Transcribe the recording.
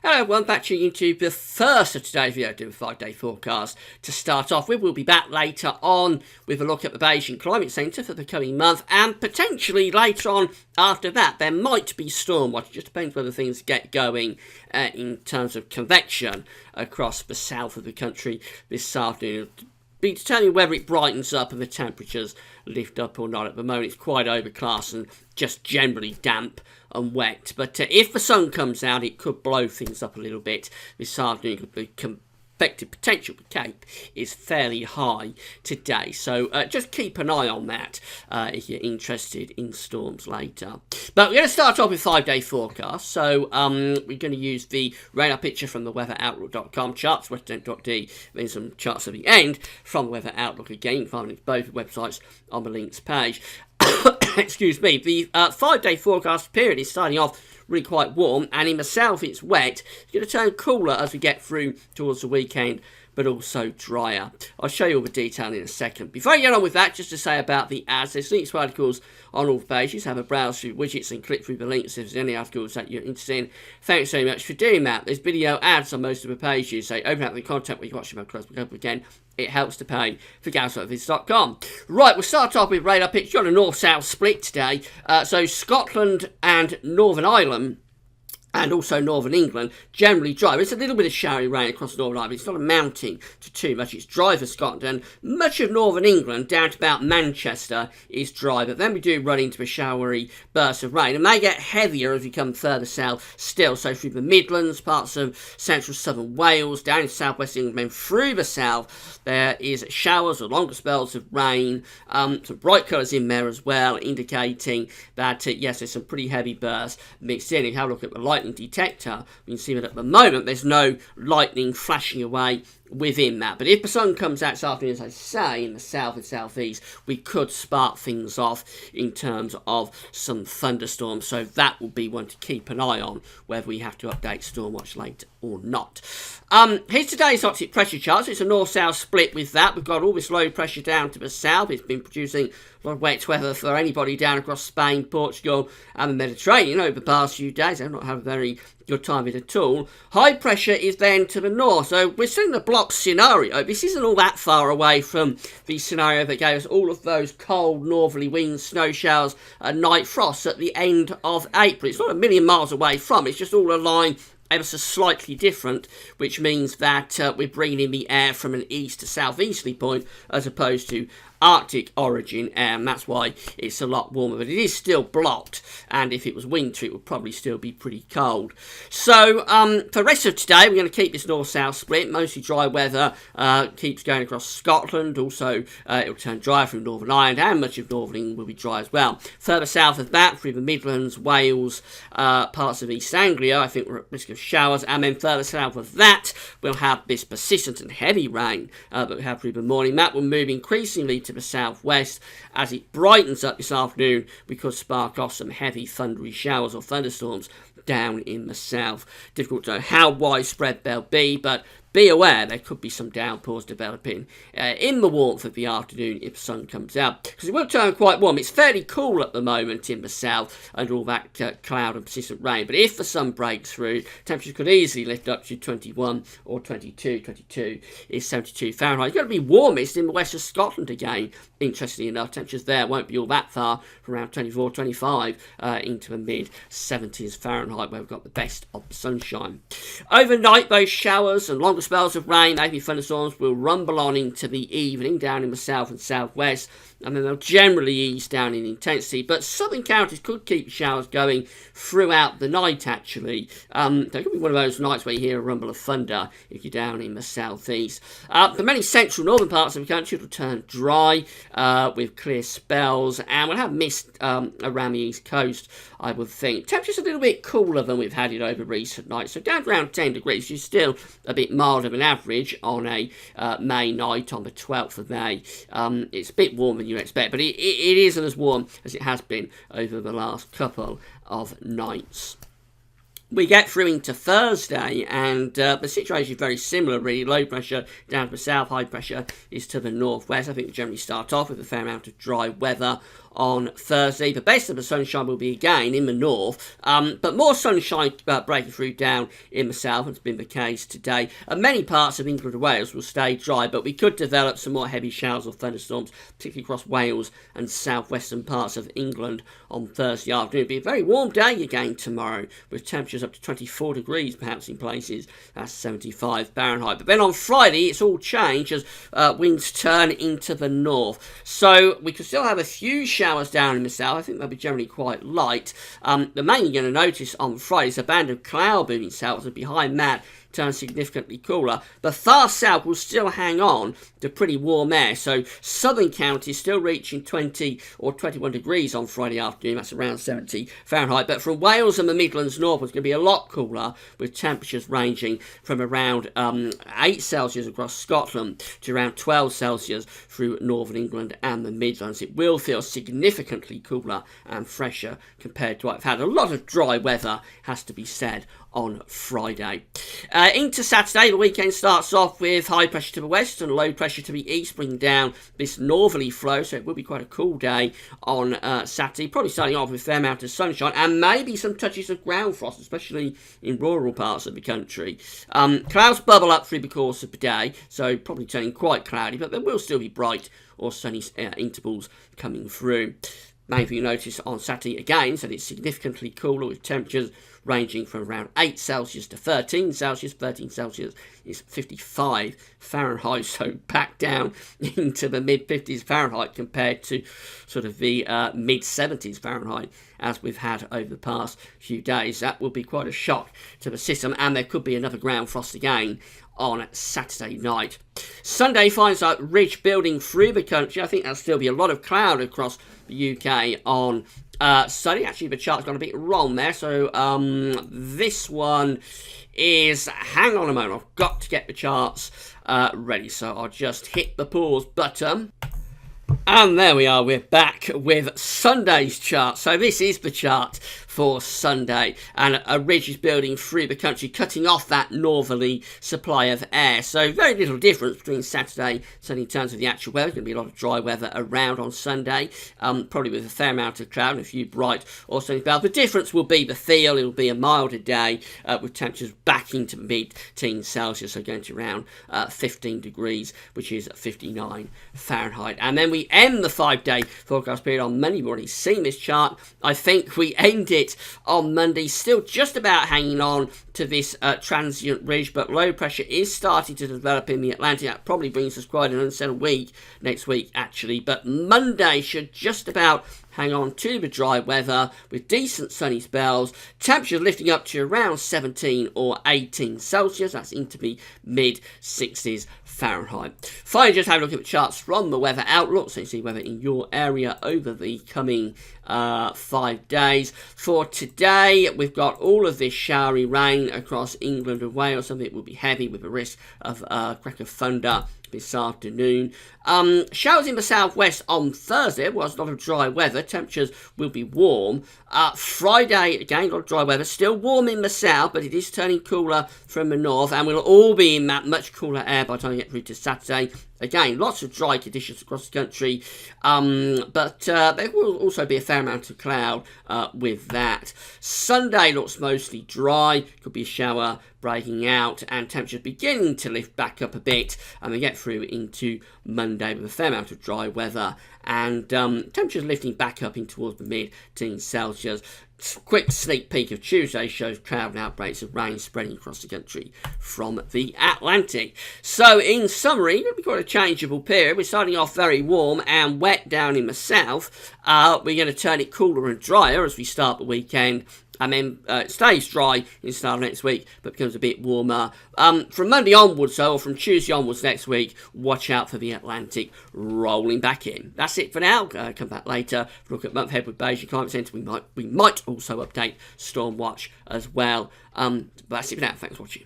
Hello everyone, back tuning into the first of today's video, doing a 5-day forecast. To start off with, we'll be back later on with a look at the Beijing Climate Centre for the coming month, and potentially later on after that there might be storm watch. It just depends whether things get going in terms of convection across the south of the country this afternoon. Be determining whether it brightens up and the temperatures lift up or not. At the moment it's quite overcast and just generally damp and wet, but if the sun comes out it could blow things up a little bit this afternoon. The convective potential for Cape is fairly high today, so just keep an eye on that if you're interested in storms later. But we're going to start off with 5-day forecast. So we're going to use the radar picture from the weatheroutlook.com charts, western.d, then some charts at the end from the Weather Outlook again. You can find both websites on the links page. Excuse me. The 5-day forecast period is starting off really quite warm, and in the south it's wet. It's going to turn cooler as we get through towards the weekend, but also drier. I'll show you all the detail in a second. Before I get on with that, just to say about the ads, there's links to articles on all pages. Have a browse through widgets and click through the links if there's any articles that you're interested in. Thanks so much for doing that. There's video ads on most of the pages, so open up the content where you're watching my close up again. It helps to pay for GalsWeatherVids.com. Right, we'll start off with radar picture on a north-south split today. So Scotland and Northern Ireland, and also northern England, generally dry. There's a little bit of showery rain across Northern Ireland. It's not amounting to too much. It's dry for Scotland, and much of northern England down to about Manchester is dry. But then we do run into a showery burst of rain. It may get heavier as we come further south still. So through the Midlands, parts of central southern Wales, down in southwest England, then through the south, there is showers or longer spells of rain. Some bright colours in there as well, indicating that, yes, there's some pretty heavy bursts mixed in. If you have a look at the lightning detector, you can see that at the moment there's no lightning flashing away within that. But if the sun comes out this afternoon, as I say, in the south and southeast, we could spark things off in terms of some thunderstorms. So that will be one to keep an eye on, whether we have to update Stormwatch later or not. Here's today's Arctic pressure chart. So it's a north-south split with that. We've got all this low pressure down to the south. It's been producing a lot of wet weather for anybody down across Spain, Portugal and the Mediterranean over the past few days. They've not had a very good time of it at all. High pressure is then to the north. So we're seeing the block scenario. This isn't all that far away from the scenario that gave us all of those cold northerly winds, snow showers and night frosts at the end of April. It's not a million miles away from. It's just all aligned ever so slightly different, which means that we're bringing in the air from an east to southeasterly point as opposed to Arctic origin air, and that's why it's a lot warmer. But it is still blocked, and if it was winter it would probably still be pretty cold. So for the rest of today we're going to keep this north-south split. Mostly dry weather keeps going across Scotland. Also it'll turn dry from Northern Ireland, and much of Northern England will be dry as well. Further south of that, through the Midlands, Wales, parts of East Anglia, I think we're at risk of showers. And then further south of that we'll have this persistent and heavy rain that we have through the morning. That will move increasingly to the southwest. As it brightens up this afternoon, we could spark off some heavy thundery showers or thunderstorms down in the south. Difficult to know how widespread they'll be, but be aware there could be some downpours developing in the warmth of the afternoon if the sun comes out, because it will turn quite warm. It's fairly cool at the moment in the south under all that cloud and persistent rain, but if the sun breaks through, temperatures could easily lift up to 21 or 22. 22 is 72 Fahrenheit. It's going to be warmest in the west of Scotland again. Interestingly enough, temperatures there won't be all that far, from around 24, 25 into the mid-70s Fahrenheit, where we've got the best of the sunshine. Overnight, those showers and longer spells of rain, maybe thunderstorms, will rumble on into the evening down in the south and southwest, and then they'll generally ease down in intensity. But southern counties could keep showers going throughout the night, actually. There could be one of those nights where you hear a rumble of thunder if you're down in the southeast. The many central northern parts of the country will turn dry with clear spells, and we'll have mist around the east coast, I would think. Temperatures a little bit cooler than we've had it over recent nights, so down to around 10 degrees, which is still a bit milder than average on a May night on the 12th of May. It's a bit warmer than you expect, but it isn't as warm as it has been over the last couple of nights. We get through into Thursday, and the situation is very similar, really. Low pressure down to the south, high pressure is to the northwest. I think we generally start off with a fair amount of dry weather on Thursday. The best of the sunshine will be again in the north, but more sunshine breaking through down in the south, has been the case today. And many parts of England and Wales will stay dry, but we could develop some more heavy showers or thunderstorms, particularly across Wales and southwestern parts of England on Thursday afternoon. It'll be a very warm day again tomorrow, with temperatures up to 24 degrees perhaps in places. That's 75 Fahrenheit. But then on Friday, it's all changed as winds turn into the north. So we could still have a few showers down in the south. I think they'll be generally quite light. The main you're going to notice on Friday is a band of cloud moving south, and behind that turns significantly cooler. The far south will still hang on to pretty warm air, so southern counties still reaching 20 or 21 degrees on Friday afternoon. That's around 70 Fahrenheit. But from Wales and the Midlands north, it's going to be a lot cooler, with temperatures ranging from around 8 Celsius across Scotland to around 12 Celsius through northern England and the Midlands. It will feel significantly cooler and fresher compared to what I've had. A lot of dry weather, has to be said, on Friday. Into Saturday, the weekend starts off with high pressure to the west and low pressure to the east, bringing down this northerly flow, so it will be quite a cool day on Saturday, probably starting off with a fair amount of sunshine and maybe some touches of ground frost, especially in rural parts of the country. Clouds bubble up through the course of the day, so probably turning quite cloudy, but there will still be bright or sunny intervals coming through. Maybe you notice on Saturday again, so it's significantly cooler, with temperatures ranging from around 8 Celsius to 13 Celsius. 13 Celsius is 55 Fahrenheit, so back down into the mid-50s Fahrenheit compared to sort of the mid-70s Fahrenheit as we've had over the past few days. That will be quite a shock to the system, and there could be another ground frost again on Saturday night. Sunday finds a ridge building through the country. I think there'll still be a lot of cloud across the UK on Sunday. Actually, the chart's gone a bit wrong there, so this one is, hang on a moment, I've got to get the charts ready, so I'll just hit the pause button. And there we are, we're back with Sunday's chart. So this is the chart for Sunday, and a ridge is building through the country, cutting off that northerly supply of air. So very little difference between Saturday, certainly in terms of the actual weather. There's going to be a lot of dry weather around on Sunday, probably with a fair amount of cloud and a few bright or sunny spells. The difference will be the feel. It'll be a milder day with temperatures back into mid-teens Celsius, so going to around 15 degrees, which is 59 Fahrenheit. And then we end the 5-day forecast period on Monday. You've already seen this chart. I think we end it on Monday, still just about hanging on to this transient ridge, but low pressure is starting to develop in the Atlantic. That probably brings us quite an unsettled week next week, actually, but Monday should just about hang on to the dry weather with decent sunny spells. Temperatures lifting up to around 17 or 18 Celsius. That's into the mid-60s Fahrenheit. Finally, just have a look at the charts from the weather outlook, so you see weather in your area over the coming 5 days. For today, we've got all of this showery rain across England and Wales. Some of it will be heavy with a risk of crack of thunder this afternoon. Showers in the southwest on Thursday. Was a lot of dry weather. Temperatures will be warm. Friday, again, a lot of dry weather. Still warm in the south, but it is turning cooler from the north, and we'll all be in that much cooler air by the time we get through to Saturday. Again, lots of dry conditions across the country, but there will also be a fair amount of cloud with that. Sunday looks mostly dry. Could be a shower breaking out, and temperatures beginning to lift back up a bit, and we get through into Monday with a fair amount of dry weather, and temperatures lifting back up in towards the mid-teens Celsius. Quick sneak peek of Tuesday shows cloud and outbreaks of rain spreading across the country from the Atlantic. So in summary, it'll be quite a changeable period. We're starting off very warm and wet down in the south. We're going to turn it cooler and drier as we start the weekend. And then it stays dry in the start of next week, but becomes a bit warmer. From Monday onwards, though, or from Tuesday onwards next week, watch out for the Atlantic rolling back in. That's it for now. Come back later, look at month ahead with Beijing Climate Centre. We might also update Stormwatch as well. But that's it for now. Thanks for watching.